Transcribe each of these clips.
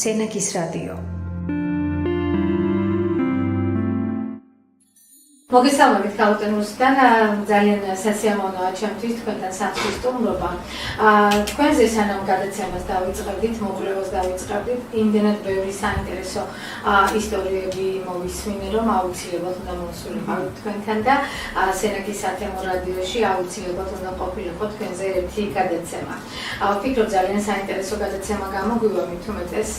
სენაკის რადიო. მოგესალმებით გაუტენუსთან, ძალიან სასიამოვნოა ჩემთვის თქვენთან სამსის სტუმრობა. თქვენზე სანამ გადაცემას დავიწყებდით, მოკვლევას დავიწყებდით, იმდენად ბევრი საინტერესო ისტორიები მოვისმინე, რომ აუცილებლად უნდა მოვსულიყავით თქვენთან და სენაკის სათემო რადიოში აუცილებლად უნდა ყოფილიყო თქვენზე ერთი გადაცემა. ვფიქრობ ძალიან საინტერესო გადაცემა გამოგვივა, მით უმეტეს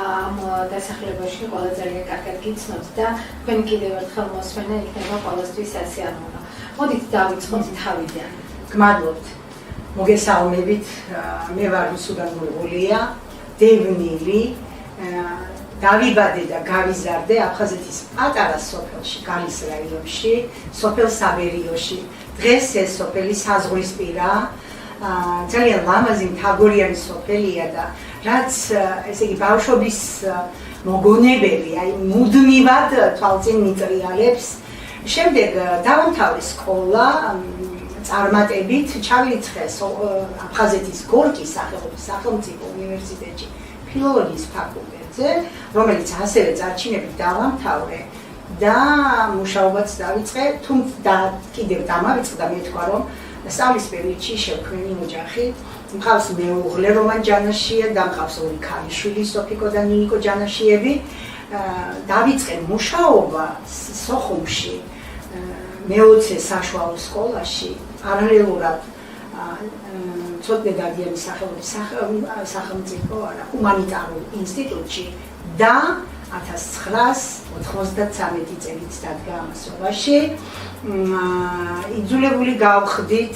ამ დასახლებაში ყველა ძალიან კარგად გიცნობთ და თქვენი კიდევ ერთხელ მოსვენა ყველასთვის სასიამოვნო. მოდით დავიწყოთ თავიდან. გმადლობთ. მოგესალმებით. მე ვარ რუსუდან გურგულია, დევნილი. დავიბადე და გავიზარდე აფხაზეთის პატარა სოფელში, გალის რაიონში, სოფელ საბერიოში. დღეს ეს სოფელი საზღვრისპირა, ძალიან ლამაზი მთაგორიანი სოფელია და რაც ესე იგი ბავშვობის მოგონებელი, აი მუდმივად თვალწინ მიტრიალებს. შემდეგ დავამთავრე სკოლა წარმატებით, ჩავირიცხე აფხაზეთის გორკის სახელმწიფო უნივერსიტეტში ფილოლოგიის ფაკულტეტზე, რომელიც ასევე წარჩინებით დავამთავრე და მუშაობაც დავიწყე, თუმცა კიდევ დამავიწყდა და მეთქვა, რომ სწავლის პერიოდში შევქმნი ოჯახი. მყავს მეუღლე რომან ჯანაშია და მყავს ორი ქალიშვილი სოფიკო და ნინიკო ჯანაშიები. დავიწყე მუშაობა სოხუმში, მეოცე საშუალო სკოლაში, პარალელურად ცოტნე დადიანის სახელმწიფო ჰუმანიტარულ ინსტიტუტში და 1993 წელს დადგა ამასობაში. იძულებული გავხდით,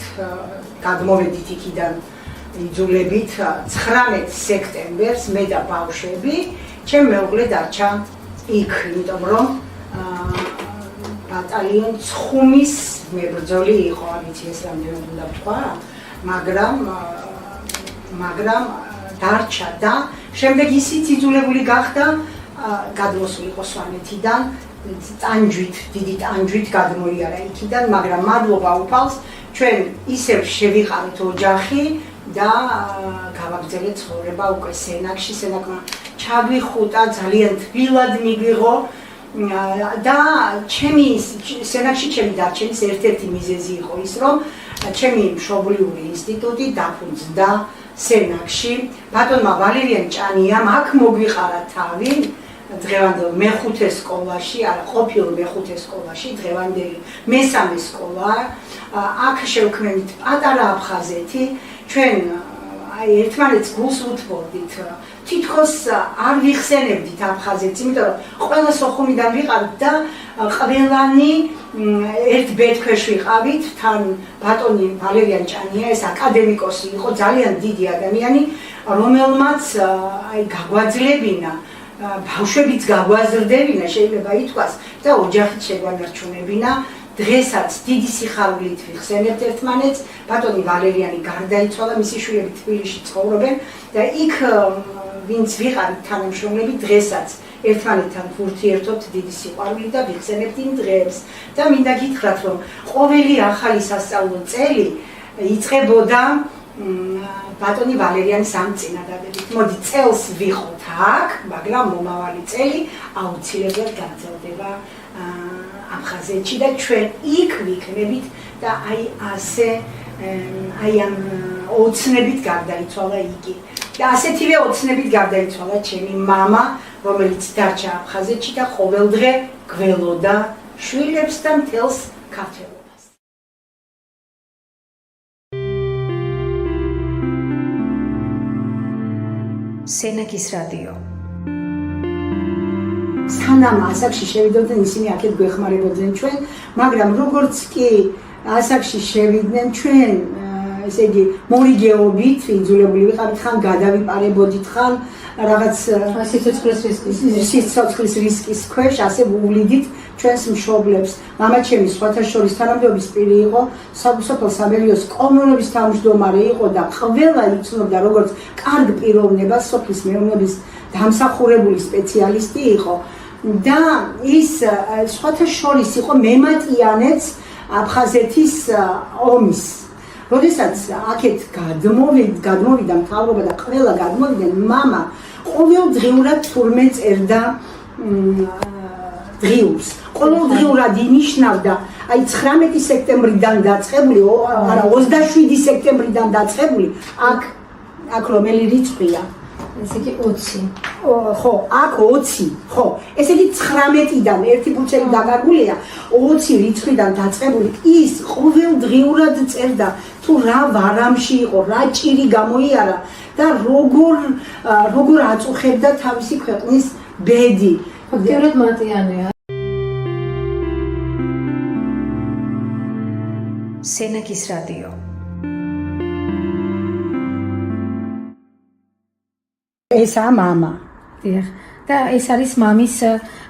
გადმოვედით იქიდან იძულებით 19 სექტემბერს მე და ბავშვები, ჩემ მეუღლე დარჩა იქ, იმიტომ რომ ბატალიონ ცხუმის მებრძოლი იყო, ამიცი ეს რამდენად უნდა ვთქვა, მაგრამ დარჩა და შემდეგ ისიც იძულებული გახდა გადმოსულიყო სვანეთიდან, ტანჯვით, დიდი ტანჯვით გადმოიარა იქიდან, მაგრამ მადლობა უფალს, ჩვენ ისევ შევიყავით ოჯახი და გავაგრძელეთ ცხოვრება უკვე სენაკში, სენაკმა ჩაგვიხუტა, ძალიან თბილად მიგვიღო და სენაკში ჩემი დარჩენის ერთ-ერთი მიზეზი იყო ის, რომ ჩემი მშობლიური ინსტიტუტი დაფუძნდა სენაკში. ბატონმა ვალერიან ჭანიამ აქ მოგვიყარა თავი დღევანდელ მეხუთე სკოლაში, არა ყოფილ მეხუთე სკოლაში, დღევანდელი მესამე სკოლა. აქ შევქმნით პატარა აფხაზეთი, ჩვენ ერთმანეთს გულს ვუთბობდით, თითქოს არ ვიხსენებდით აფხაზეთს, იმიტომ რომ ყველა სოხუმიდან ვიყავით და ყველანი ერთ ბედქვეშ ვიყავით, თან ბატონი ვალერიან ჭანია, ეს აკადემიკოსი იყო, ძალიან დიდი ადამიანი, რომელმაც გაგვაძლებინა, ბავშვებიც გაგვაზრდებინა, შეიძლება ითქვას, და ოჯახით შეგვანარჩუნებინა. დღესაც დიდი სიხარულით ვიხსენებთ ერთმანეთს. ბატონი ვალერიანი გარდაიცვალა, მისი შვილები თბილისში ცხოვრობენ და იქ ვინც ვიყავით თანამშრომლები, დღესაც ერთმანეთთან ვურთიერთობთ დიდი სიყვარულით და ვიხსენებთ იმ დღეებს. და მინდა გითხრათ, რომ ყოველი ახალი სასწავლო წელი იწყებოდა ბატონი ვალერიანის ამ წინადადებით. მოდი წელს ვიყოთ აქ, მაგრამ მომავალი წელი აუცილებლად გაგრძელდება აფხაზეთში და ჩვენ იქ ვიქნებით და ასე ამ ოცნებით გარდაიცვალა იგი. და ასეთივე ოცნებით გარდაიცვალა ჩემი მამა, რომელიც დარჩა აფხაზეთში და ყოველდღე გველოდა შვილებს და მთელს ქართველობას. სენაკის რადიო. სანამ ასაკში შევიდოდნენ, ისინი აქეთ გვეხმარებოდნენ ჩვენ, მაგრამ როგორც კი ასაკში შევიდნენ, ჩვენ ესე იგი მორიგეობით იძულებული ვიყავით, ხან გადავიპარებოდით, ხან რაღაც სიცოცხლის რისკის ქვეშ, ასე ვუვლიდით ჩვენს მშობლებს. მამაჩემი სხვათა შორის თანამდებობის პირი იყო, სოფელ საბერიოს კომუნობის თავმჯდომარე იყო და ყველა იცნობდა როგორც კარგ პიროვნებას, სოფლის მეურნეობის დამსახურებული სპეციალისტი იყო. და ის სხვათა შორის იყო მემატიანეც აფხაზეთის ომის, როდესაც აქეთ გადმოვიდა მთავრობა და ყველა გადმოვიდნენ, მამა ყოველდღიურად თურმე წერდა დღიურს. ყოველდღიურად ინიშნავდა, აი 19 სექტემბრიდან დაწყებული, არა 27 სექტემბრიდან დაწყებული, აქ რომელი რიცხვია? ესე იგი 20. ხო, აქ 20, ხო. ესე იგი 19-დან ერთი ფურცელი დაგაგულია, 20 რიცხვიდან დაწყებული, ის ყოველდღიურად წერდა თუ რა ვარამში იყო, რა ჭირი გამოიარა და როგორ აწუხებდა თავისი ქვეყნის ბედი. ფაქტიურად მატიანია. სენაკის რადიო. ესაა მამა. დიახ. და ეს არის მამის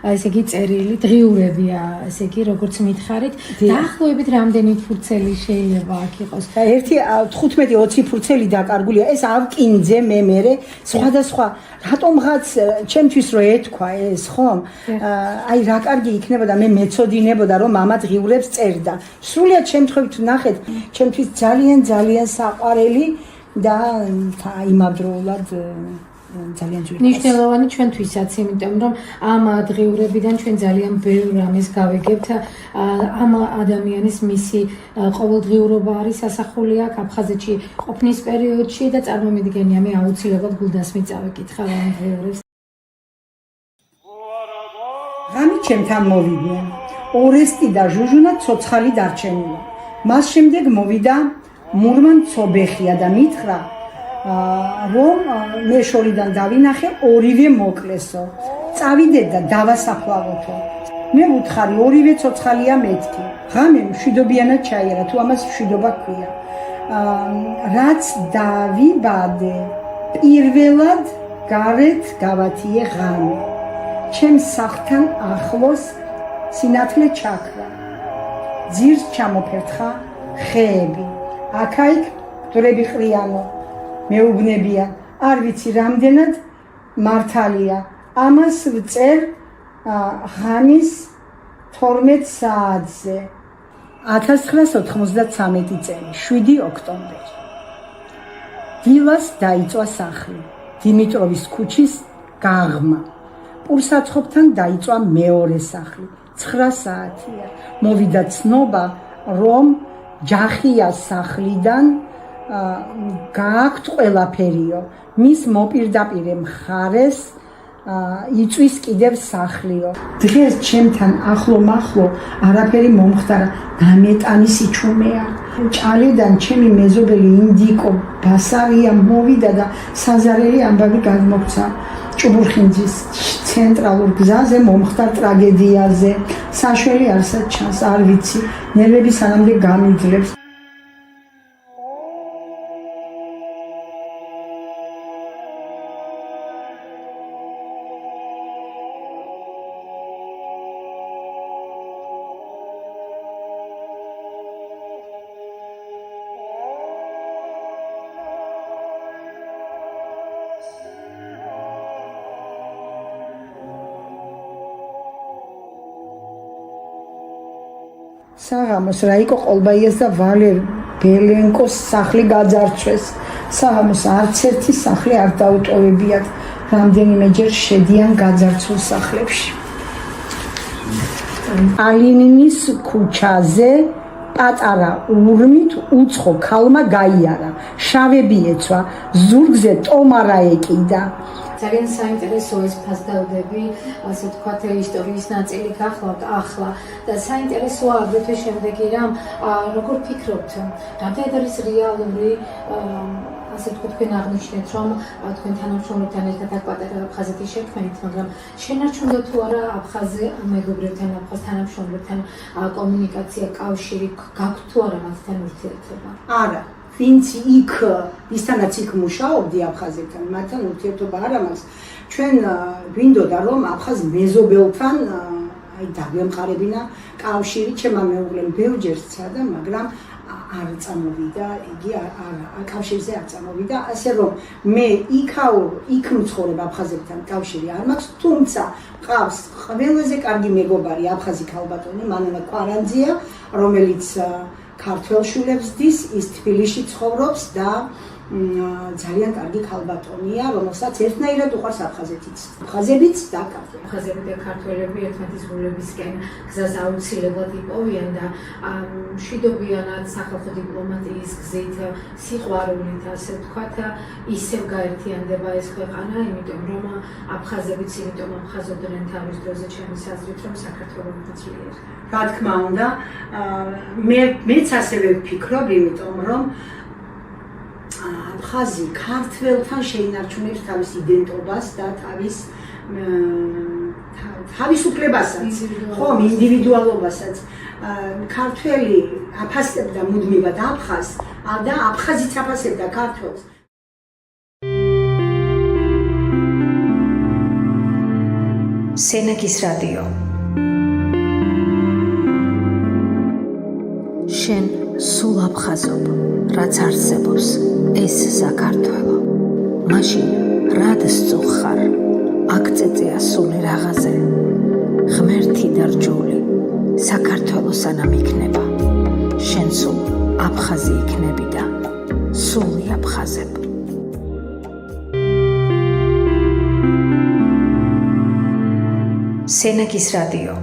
ესე იგი წერილი, დღიურებია, ესე იგი როგორც მითხარით. დაახლოებით რამდენი ფურცელი შეიძლება აქ იყოს? და ერთი 15-20 ფურცელი დაკარგულია. ეს ავკინძე მე სხვადასხვა რატომღაც ჩემთვის რო ეთქვა ეს, ხო? აი რა კარგი იქნებოდა, მე მეწოდინებოდა რომ მამა დღიურებს წერდა. სრულიად შემთხვევით ნახეთ, ჩემთვის ძალიან საყვარელი და იმავდროულად ძალიან ძვირი. ნიშნულოვანი ჩვენთვისაც, იმიტომ რომ ამ დღიურებიდან ჩვენ ძალიან ბევრ რამეს გავიგებთ. ამ ადამიანის მისი ყოველდღიურობა არის ასახული აქ აფხაზეთში ყოფნის პერიოდში და წარმომიდგენია, მე აუცილებლად გულდასმით წავიკითხავ ამ დღიურებს. ღამით ჩემთან მოვიდნენ. ორესტი და ჟუჟუნა ცოცხალი დარჩენილა. მას შემდეგ მოვიდა მურმან ცობეხია და მითხრა რომ მე შორიდან დავინახე ორივე მოკლესო. წავიდეთ და დავასაფლავოთო. მე ვუთხარი ორივე ცოცხალია მეთქი. ღამე მშვიდობიანად ჩაიერა, თუ ამას მშვიდობა ჰქვია. რაც დავიბადე, პირველად გარეთ გავათიე ღამე. ჩემს სახლთან ახლოს სინათლე ჩაქრა. ძირს ჩამოფერთხა ხეები. აქა-იქ მკვდრები ყრიანო. მეუბნებიან, არ ვიცი რამდენად მართალია. ამას ვწერ ღამის 12 საათზე. 1993 წელი, 7 ოქტომბერი. დილას დაიწვა სახლი. დიმიტროვის ქუჩის გაღმა. პურსაცხობთან დაიწვა მეორე სახლი. 9 საათია. მოვიდა ცნობა, რომ ჯახიას სახლიდან გააქვთ ყველაფერიო. მის მოპირდაპირე მხარეს იწვის კიდევ სახლიო. დღეს ჩემთან ახლო-მახლო არაფერი მომხდარა, დამეტანი სიჩუმეა. ჭალიდან ჩემი მეზობელი ინდიკო ბასარია მოვიდა და საზარელი ამბავი გადმოგვცა. ჭუბურხინძის ცენტრალურ გზაზე მომხდარ ტრაგედიაზე. საშველი არსად ჩანს, არ ვიცი, ნერვები სანამდე გამიძლებს. საღამოს რაიკო ყოლბაიას და ვალერ ბელენკოს სახლი გაძარცვეს. საღამოს არც ერთი სახლი არ დაუტოვებიათ, რამდენიმეჯერ შედიან გაძარცულ სახლებში. ალინინის ქუჩაზე პატარა ურმით უცხო ქალმა გაიარა, შავები ეცვა, ზურგზე ტომარა ეკიდა. ძალიან საინტერესო ეს ფასდაუდები, ასე ვთქვათ, ისტორიის ნაწილი გახლავთ ახლა და საინტერესოა აგრეთვე შემდეგი რამ, როგორ ფიქრობთ, რამდენად არის რეალური, ასე ვთქვათ, თქვენ აღნიშნეთ, რომ თქვენ თანამშრომლებთან ერთად აქ პატარა აფხაზეთი შექმნით, მაგრამ შენარჩუნდა თუ არა აფხაზე მეგობრებთან, აფხაზ თანამშრომლებთან კომუნიკაცია, კავშირი, გაქვთ თუ არა მათთან ურთიერთობა? არა. ვინც იქ, ვისთანაც იქ მუშაობდი აფხაზეთთან, მათთან ურთიერთობა არ მაქვს. ჩვენ გვინდოდა რომ აფხაზ მეზობელთან აი დაგვემყარებინა კავშირი, ჩემმა მეუღლემ ბევრჯერ სცადა, მაგრამ არ წამოვიდა, იგი კავშირზე არ წამოვიდა, ასე რომ მე იქ მცხოვრებ აფხაზეთთან კავშირი არ მაქვს, თუმცა ყავს ყველაზე კარგი მეგობარი აფხაზი ქალბატონი მანანა კვარანძია, რომელიც ქართველ შვილებს ზდის, ის თბილისში ცხოვრობს და ძალიან კარგი ქალბატონია, რომელსაც ერთნაირად უყვარს აფხაზეთიც. აფხაზებიც და ქართველები. აფხაზები და ქართველები ერთმანეთის გულებისკენ გზას აუცილებლად იპოვიან და მშვიდობიანად სახალხო დიპლომატიის გზით, სიყვარულით, ასე ვთქვათ, ისევ გაერთიანდება ეს ქვეყანა, იმიტომ რომ აფხაზებიც იმიტომ აფხაზობდნენ თავის დროზე ჩემის აზრით, რომ საქართველოსაც ვიერთ. რა თქმა უნდა, მეც ასევე ვფიქრობ, იმიტომ რომ აფხაზი ქართველთან შეინარჩუნებს თავის იდენტობას და თავისუფლებასაც, ხომ, ინდივიდუალობასაც. ქართველი აფასებდა მუდმივად აფხაზს და აფხაზიც აფასებდა ქართველს. სენაკის რადიო. შენ სულ აფხაზობ, რაც არსებობს ეს საქართველო. მაშინ რად სწუხარ, აქ წეწია სული რაღაცე. ღმერთი და რჯული, საქართველო სანამ იქნება. შენ სულ აფხაზი იქნები და სული აფხაზებ. სენაკის რადიო.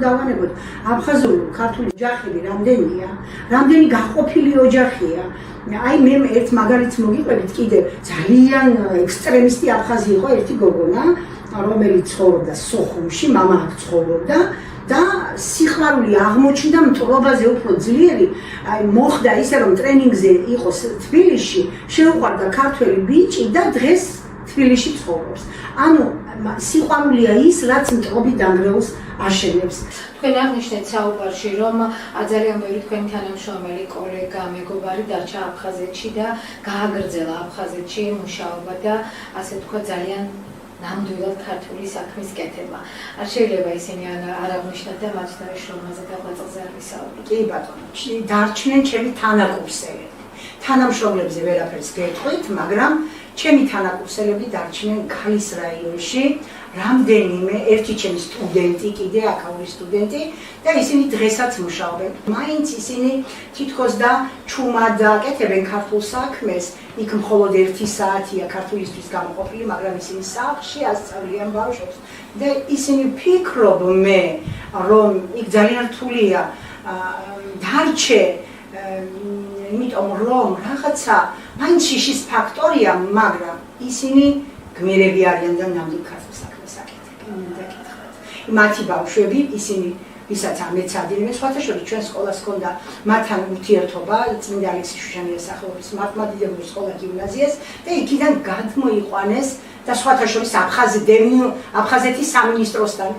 დავანებოთ აფხაზური ქართული ოჯახები რამდენია, რამდენი გაყოფილი ოჯახია. აი მე ერთ მაგალითს მოგიყვებით კიდე ძალიან ექსტრემისტი აფხაზი იყო ერთი გოგონა, რომელიც ცხოვრობდა სოხუმში, მამა აქ ცხოვრობდა და სიხარული აღმოჩნდა მტრობაზე უფრო ძლიერი. აი მოხდა ისე რომ ტრენინგზე იყო თბილისში, შეუყვარდა ქართველი ბიჭი და დღეს თბილისში ცხოვრობს. ანუ სიყვარულია ის, რაც მტრობი დანგრეულს აშენებს. თქვენ აღნიშნეთ საუბარში, რომ ძალიან ბევრი თქვენი თანამშრომელი, კოლეგა, მეგობარი დარჩა აფხაზეთში და გააგრძელა აფხაზეთში მუშაობა და ასე თქვა ძალიან ნამდვილად ქართული საქმის კეთება. არ შეიძლება ისინი არ აღნიშნათ და მათ შრომაზე დაღვაწილზე არ ვისაუბროთ. კი ბატონო, დარჩნენ ჩემი თანაკურსელები. თანამშრომლებზე ვერაფერს გეტყვით, მაგრამ ჩემი თანაკურსელები დარჩნენ ქალის რაიონში. რამდენიმე ერთი ჩემი სტუდენტი, კიდე აქაური სტუდენტი და ისინი დღესაც მუშაობენ. მაინც ისინი თითქოს და ჩუმად აკეთებენ ქართულ საქმეს. იქ მხოლოდ 1 საათია ქართულისთვის გამოყოფილი, მაგრამ ისინი სახლში ასწავლიან ბავშვებს და ისინი ფიქრობ მე, რომ იქ ძალიან რთულია დარჩე, იმიტომ რომ რაღაცა მაინც შიშის ფაქტორია, მაგრამ ისინი გმირები არიან და ნამდვილ ქართულ საქმეს აკეთებენ. მათი ბავშვები, ისინი ვისაც ამეცადინებენ, სხვათა შორის ჩვენ სკოლას ჰქონდა მათთან ურთიერთობა, წმინდა ალექსი შუშანიას სახელობის მართლმადიდებლური სკოლა გიმნაზიას და იქიდან გადმოიყვანეს და სხვათა შორის აფხაზეთის სამინისტროსთან,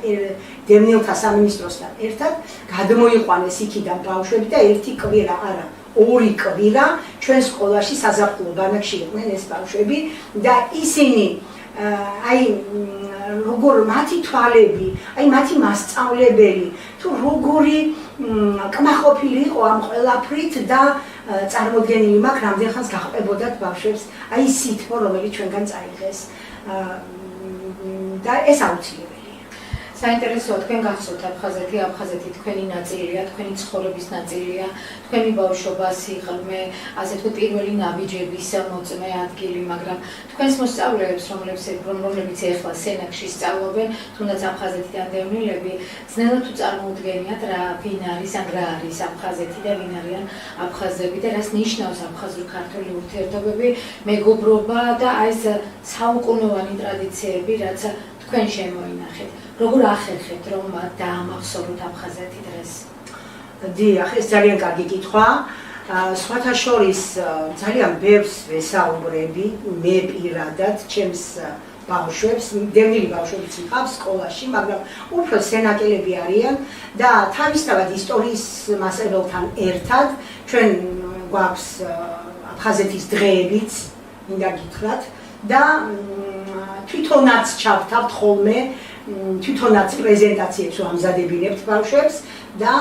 დევნილთა სამინისტროსთან ერთად გადმოიყვანეს იქიდან ბავშვები და ერთი კვირა არა 2 კვირა ჩვენ სკოლაში საზაფხულო ბანაკში იყვნენ ეს ბავშვები და ისინი აი როგორ მათი თვალები, აი მათი მასწავლებელი თუ როგორი კმაყოფილი იყო ამ ყველაფრით და წარმოდგენილი მაქვს რამდენ ხანს გაჰყვებოდათ ბავშვებს აი სითბო რომელიც ჩვენგან წაიღეს და ეს აუცილებელია. საინტერესოა თქვენ გახსოვთ აფხაზეთი, აფხაზეთი თქვენი ნაწილია, თქვენი ცხოვრების ნაწილია, თქვენი ბავშვობა, სიღრმე, ასე თქვა პირველი ნაბიჯების მოწმე ადგილი, მაგრამ თქვენს მოსწავლეებს, რომლებიც ეხლა სენაკში სწავლობენ, თუნდაც აფხაზეთიდან დევნილები, ძნელად თუ წარმოუდგენიათ ვინ არის, ან რა არის აფხაზეთი და ვინ არიან აფხაზები და რას ნიშნავს აფხაზურ-ქართული ურთიერთობები, მეგობრობა და აი ეს საუკუნოვანი ტრადიციები, რაც თქვენ შემოინახეთ. როგორ ახერხებთ რომ დაამახსოვროთ აფხაზეთი დღეს? დიახ, ეს ძალიან კარგი კითხვა. სხვათა შორის ძალიან ბევრს ვესაუბრები მე პირადად ჩემს ბავშვებს, დევნილი ბავშვებიც მყავს სკოლაში, მაგრამ უფრო სენაკელები არიან და თავისთავად ისტორიის მასწავლებელთან ერთად ჩვენ გვაქვს აფხაზეთის დღეებიც, მინდა გითხრათ და თვითონაც ჩავთავთ ხოლმე თვითონაც პრეზენტაციებს ვამზადებინებთ ბავშვებს და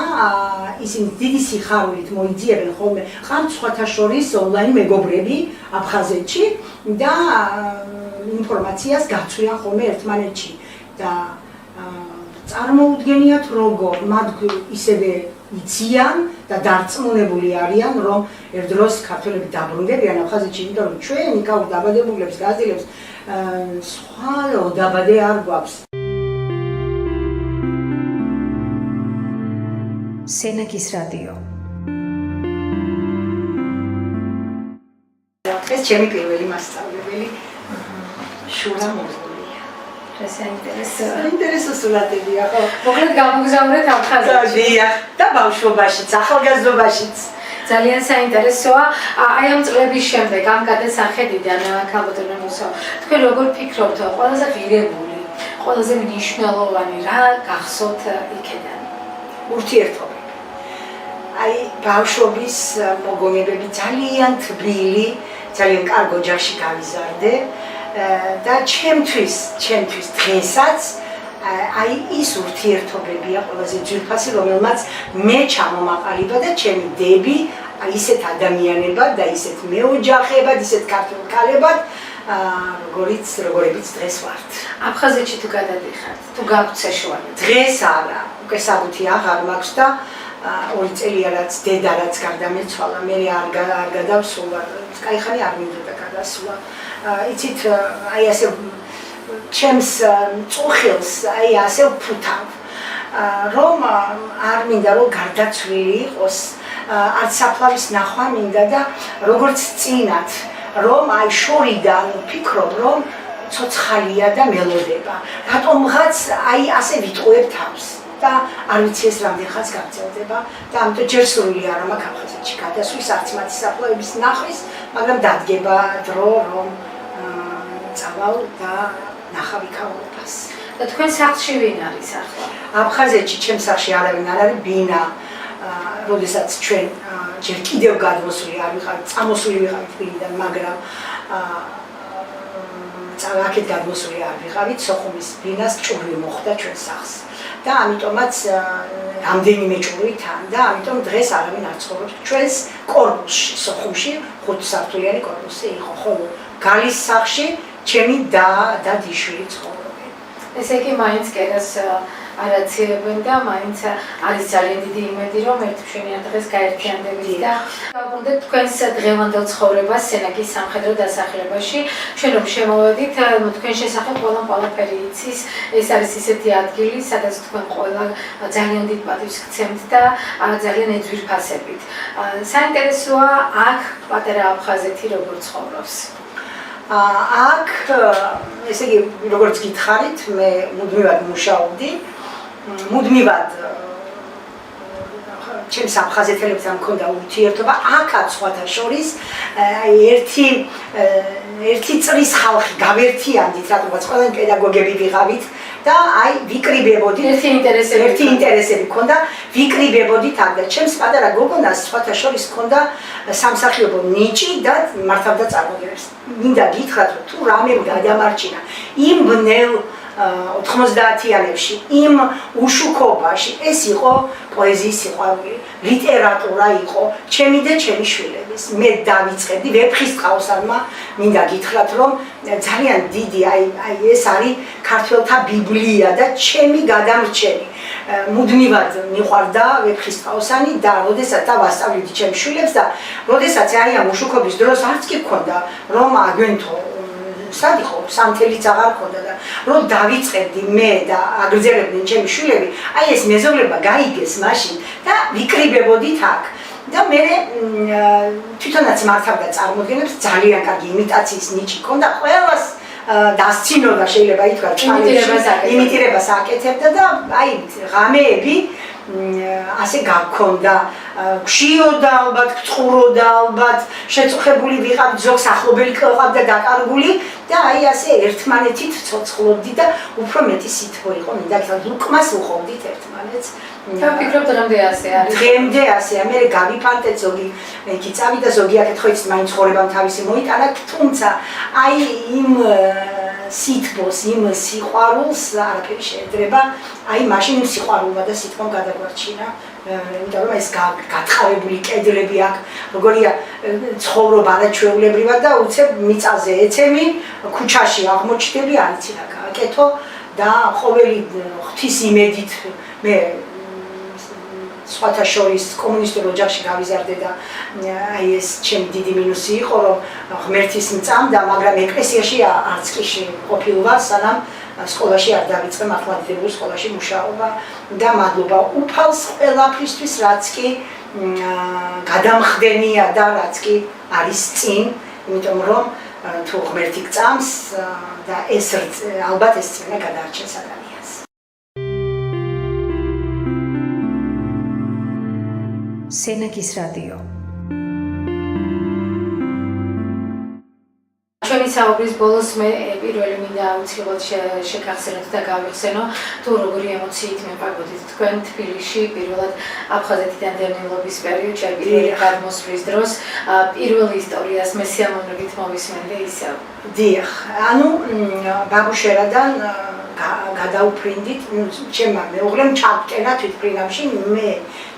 ისინი დიდი სიხარულით მოიძიებენ ხოლმე ყავთ სხვათა შორის ონლაინ მეგობრები აფხაზეთში და ინფორმაციას გაცვლიან ხოლმე ერთმანეთში და წარმოუდგენიათ როგორ მათ ისევე იციან და დარწმუნებული არიან რომ ერთ დროს ქართველები დაბრუნდებიან აფხაზეთში იმიტომ რომ ჩვენ იქაურ დაბადებულებს გააძლევს სხვა დაბადე არ გვაქვს სენაკის რადიო ეს ჩემი პირველი მასწავლებელი შურა მოზგულია ეს საინტერესო საინტერესო სურათებია ხო მოკლედ გამოგზავნეთ აფხაზეთში და ბავშვობაშიც ახალგაზრდობაშიც ძალიან საინტერესოა აი ამ წლების შემდეგ ამ გადასახედიდან ქალბატონო მუსო თქვენ როგორ ფიქრობთ ყველაზე ღირებული ყველაზე მნიშვნელოვანი რა გახსოვთ იქიდან ურთიერთობა აი ბავშვობის მოგონებები ძალიან თბილი ძალიან კარგ ოჯახში გავიზარდე და ჩემთვის დღესაც აი ის ურთიერთობებია ყველაზე ძვირფასი რომელმაც მე ჩამომაყალიბა და ჩემი დები ისეთ ადამიანებად და ისეთ მეოჯახებად ისეთ ქართულ ქალებად როგორიც დღეს ვართ აფხაზეთში თუ გადადიხართ თუ გაქვთ საშუალება დღეს არა უკვე საბუთი აღარ მაქვს და 2 წელია რაც დედა რაც გარდამეცვალა მე არ გადავსულა კაიხანი არ მინდოდა გადასვლა იცით აი ასე ჩემს წუხილს აი ასე ვფუთავ რომ არ მინდა რომ გარდაცვლილი იყოს არც საფლავის ნახვა მინდა და როგორც წინათ რომ აი შორიდან ვფიქრობ რომ ცოცხალია და მელოდება რატომღაც აი ასე ვიტყუებ თავს და არ ვიცი ეს რამდენხანს გაგრძელდება და ამიტომ ჯერ სრული არ მაქვს აფხაზეთში გადასვლის არც მათი საფლავების ნახვის მაგრამ დადგება დრო რომ წავალ და ნახავ იქაურობას და თქვენ სახლში ვინ არის ახლა აფხაზეთში ჩემ სახლში არავინ არ არის ბინა როდესაც ჩვენ ჯერ კიდევ გადმოსული არ ვიყავით წამოსული ვიყავით ბინიდან მაგრამ აქეთ გადმოსული არ ვიყავით სოხუმის ბინას ჭური მოხდა ჩვენ სახლს და ამიტომაც რამდენიმე ჭური თან და ამიტომ დღეს არავინ არ ცხოვრობს ჩვენს კორპუსში სოხუმში 5 სართულიანი კორპუსი იყო ხოლო გალის სახლში ჩემი და დიშვილი ცხოვრობენ ესე იგი მაინც კერას არაცირებენ და მაინც არის ძალიან დიდი იმედი რომ ერთმშვენიან დღეს გაერთიანდებით და გავბრუნდეთ თქვენს დღევანდელ ცხოვრებას სენაკის სამხედრო დასახლებაში ჩვენ რომ შემოვედით თქვენ შესახებ ყველაფერი იცის ეს არის ისეთი ადგილი სადაც თქვენ ყველა ძალიან დიდ პატივს გცემთ და ძალიან ეძვირფასებით საინტერესოა აქ პატარა აფხაზეთი როგორ ცხოვრობს აქ ესე იგი როგორც გითხარით მე მუდმივად მუშაობდი მუდმივად ჩემს აფხაზეთელებთან მქონდა ურთიერთობა აქაც სხვათა შორის აი ერთი წრის ხალხი გავერთიანდით რატომაც ყველანი პედაგოგები ვიყავით და აი ვიკრიბებოდით ერთი ინტერესები მქონდა ვიკრიბებოდით აქ და ჩემს პატარა გოგონას სხვათა შორის მქონდა სამსახიობო ნიჭი და მართავდა წარმოდგენებს მინდა გითხრათ რომ თუ რამე გადამარჩინა იმ ბნელ 90-იანებში იმ უშუქობაში ეს იყო პოეზიის სიყვარული, ლიტერატურა იყო ჩემი და ჩემი შვილების. მე დავიწყებდი ვეფხისტყაოსანმა მინდა გითხრათ რომ ძალიან დიდი აი ეს არის ქართველთა ბიბლია და ჩემი გადამრჩენი. მუდმივად მიყვარდა ვეფხისტყაოსანი და როდესაც დავასწავლედი ჩემს შვილებს და როდესაც აი ამ უშუქობის დროს არც კი მქონდა რომ აგვენთო სად იყო სამთელიც აღარ ქონდა და რომ დავიწყებდი მე და აგრძელებდნენ ჩემი შვილები აი ეს მეზობლება გაიგეს მაშინ და ვიკრიბებოდით აქ და მე თვითონაც მართავდა წარმოდგენებს ძალიან კარგი იმიტაციის ნიჭი ქონდა ყველას დასცინოდა შეიძლება ითქვას იმიტირებას აკეთებდა და აი ღამეები ასე გაქონდა გშიოდა ალბათ გწყუროდა ალბათ შეწუხებული ვიყავთ ზოგს ახლობელი ყავდა დაკარგული და აი ასე ერთმანეთით ცოცხლობდი და უფრო მეტი სითბო იყო მინდა გითხრათ უკმას უხობდით ერთმანეთს და ფიქრობთ რამდენი ასე არის დღემდე ასეა მე გავიფანტეთ ზოგი იქი წავიდა ზოგი აქეთ ხო იცით მაინც ხორებამ თავისი მოიტანა თუმცა აი იმ სითბოს იმ სიყვარულს არაფერი შეედრება აი მაშინ სიყვარულმა და სითბომ გადაგვარჩინა იმიტომ რომ ეს გათხარებული კედლები აქ როგორია ცხოვრობა არაჩვეულებრივად და უცებ მიწაზე ეცემი ქუჩაში აღმოჩნდები არიცი რა გააკეთო და ყოველი ღვთის იმედით მე სხვათა შორის კომუნისტურ ოჯახში გავიზარდე და აი ეს ჩემი დიდი მინუსი იყო რომ ღმერთის მწამდა, მაგრამ ეკლესიაში არც კი ყოფილვარ, სანამ სკოლაში არ დავიწყე მართლმადიდებლურ სკოლაში მუშაობა და მადლობა უფალს ყველაფრისთვის, რაც კი გადამხდენია და რაც კი არის წინ, იმიტომ რომ თუ ღმერთი გწამს და ეს ალბათ ეს წინა გადაარჩენს ადამიანს. სენაკის რადიო. ჩვენი საუბრის ბოლოს მე პირველი მინდა აუცილებლად შეგახსენოთ და გავიხსენო თუ როგორი ემოციით მეპარბოდით თქვენ თბილისში პირველად აფხაზეთიდან დევნილობის პერიოდში პირველი გადმოსვლის დროს პირველი ისტორიას მე სიამოვნებით მოვისმენდე ისევ. დიახ, ანუ ბაბუშერადან გადაუფრინდით, ჩემმა მეუღლემ ჩავკენა თვითმფრინავში მე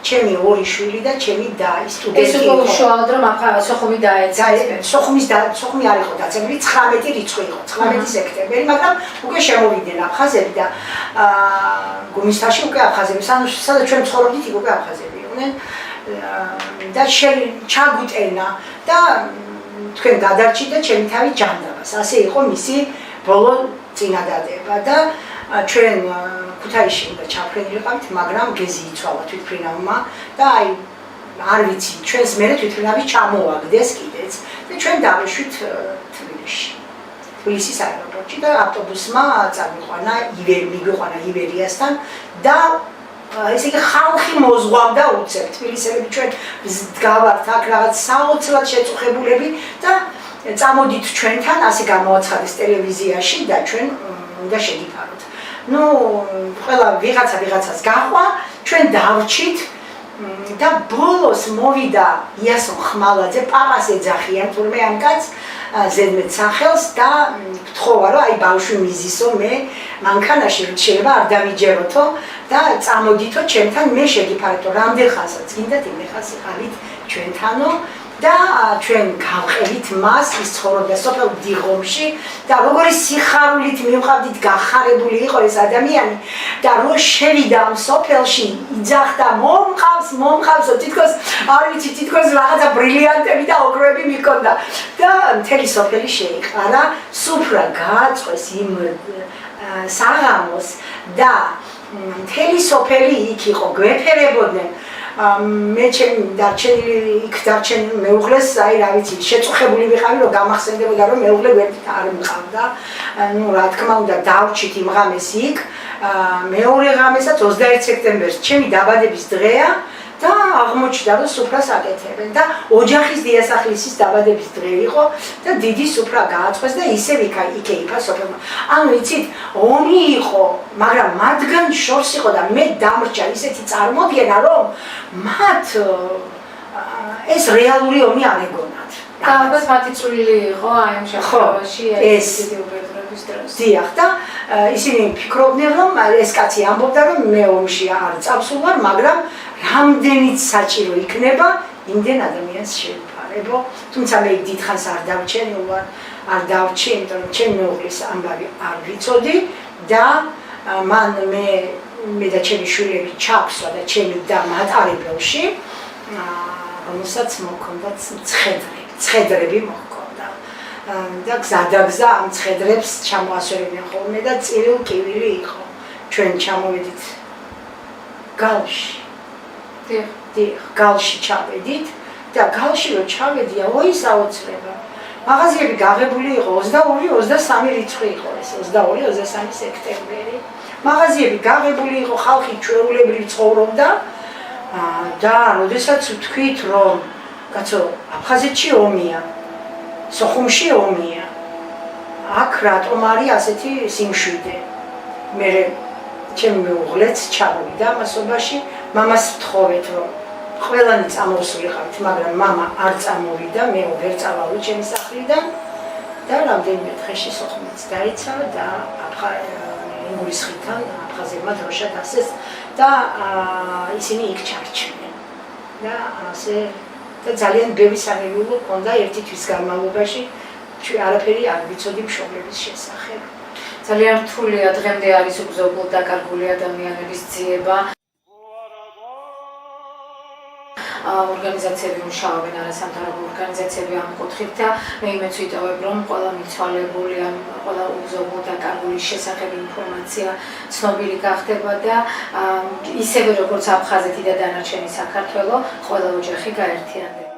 ჩემი ორი შვილი და ჩემი და სტუდენტი. ეს უკვე უშუალოდ რომ სოხუმი დაეცა. სოხუმი არ იყო დაცემული, 19 რიცხვი იყო, 19 სექტემბერი, მაგრამ უკვე შემოვიდნენ აფხაზები და გუმისთაში უკვე აფხაზები, სადაც ჩვენ ცხოვრობდით, იქ უკვე აფხაზები იყვნენ და ჩაგვიტენა და თქვენ გადარჩით და ჩემი თავი ჯანდაბას. ასე იყო მისი ბოლო წინადადება და ჩვენ ქუთაისში უნდა ჩაფრენილიყავით, მაგრამ გეზი იცვალა თვითმფრინავმა და აი არ ვიცი, ჩვენს მერე თვითმფრინავი ჩამოაგდეს კიდეც და ჩვენ დავეშვით თბილისში. თბილისის აეროპორტში და ავტობუსმა წამიყვანა ივერიასთან და ესე იგი ხალხი მოზღვავდა უცებ. თბილისელები ჩვენ დგავართ აქ რაღაც საოცრად შეწუხებულები და წამოდით ჩვენთან, ასე გამოაცხადეს ტელევიზიაში და ჩვენ უნდა შეგიფაროთ. ნუ ყველა ვიღაცას გაყვა, ჩვენ დავრჩით და ბოლოს მოვიდა იასონ ხმალაძე, პაპას ეძახიან თურმე ამ კაცს ზედმეტ სახელს და გთხოვა რომ აი ბავშვი მიზისო, მე მანქანაში შეიძლება არ დამიჯეროთო და წამოდითო ჩემთან, მე შეგიფარეთო, რამდენ ხანსაც გინდათ იმენ ხანს იყავით ჩვენთანო და ჩვენ გავყევით მას, ის ცხოვრობდა სოფელ დიღომში და როგორი სიხარულით მივყავდით, გახარებული იყო ეს ადამიანი და რო შევიდა ამ სოფელში, იძახდა მომყავსო, თითქოს არ ვიცი, თითქოს რაღაცა ბრილიანტები და ოქროები მიქონდა და მთელი სოფელი შეიყარა, სუფრა გააწყვეს იმ საღამოს და მთელი სოფელი იქ იყო, გვეფერებოდნენ. მე ჩემი დარჩენილი მეუღლეს, აი რა ვიცი, შეწუხებული ვიყავი, რომ გამახსენდებოდა, რომ მეუღლე გვერდით არ მყავდა. ნუ რა თქმა უნდა, დავრჩით იმ ღამეს იქ. მეორე ღამესაც 21 სექტემბერს ჩემი დაბადების დღეა და აღმოჩნდა, რომ სუფრას აკეთებენ და ოჯახის დიასახლისის დაბადების დღე იყო და დიდი სუფრა გააწყვეს და ისევ იქ ეიფა სოფელმა. ანუ იცით, ომი იყო, მაგრამ მათგან შორს იყო და მე დამრჩა ისეთი წარმოდგენა, რომ მათ ეს რეალური ომი არ ეგონათ. და ალბათ მათი წვლილი იყო აი ამ შემთხვევაში ეს დიდი უბედურების დროს. დიახ და ისინი ფიქრობდნენ, რომ ეს კაცი ამბობდა, რომ მე ომში არ წავსულვარ, მაგრამ რამდენიც საჭირო იქნება, იმდენ ადამიანს შევიფარებო. თუმცა მე დიდხანს არ დავჩენილვარ, იმიტომ რომ ჩემი მეუღლის ამბავი არ ვიცოდი და მან მე და ჩემი შვილები ჩავსვა და ჩემი და მატარებელში, რომელსაც მოჰქონდა ცხედრები მოჰქონდა. და გზადაგზა ამ ცხედრებს ჩამოასვენებდნენ ხოლმე და წილილ-კივილი იყო. ჩვენ ჩამოვედით გალში. გალში ჩავედით და გალში რო ჩავედია, ой საოცრება. მაღაზიები გაღებული იყო, 22-23 რიცხვი იყო ეს, 22-23 სექტემბერი. მაღაზიები გაღებული იყო, ხალხი ჩვეულებრივ ცხოვრობდა და როდესაც ვთქვით, რომ კაცო, აფხაზეთში ომია, სოხუმში ომია, აქ რატომ არის ასეთი სიმშვიდე? მე ჩემი მეუღლეც ჩავიდა მასობაში, მამას ვთხოვეთ, რომ ყველანი წამოვსულიყავით, მაგრამ მამა არ წამოვიდა, მე ვერ წავალ ჩემი სახლიდან და რამდენიმე დღეში სოხუმიც დაიცალა და ინგურის ხიდთან აფხაზებმა დროშა დასეს და ისინი იქ ჩარჩნენ. და ასე და ძალიან ბევრი სანერვიულო ჰქონდა ერთი თვის განმავლობაში, არაფერი არ ვიცოდი მშობლების შესახებ. ძალიან რთულია დღემდე არის უგზობლად დაკარგული ადამიანების ძიება. ორგანიზაციები მუშაობენ, არასამთავრობო ორგანიზაციები ამ კუთხით და მე იმეც ვიტოვებ, რომ ყველა მიცვალებული ან ყველა უგზობლად დაკარგულის შესახებ ინფორმაცია ცნობილი გახდება და ისევე როგორც აფხაზეთი და დანარჩენი საქართველო, ყველა ოჯახი გაერთიანდება.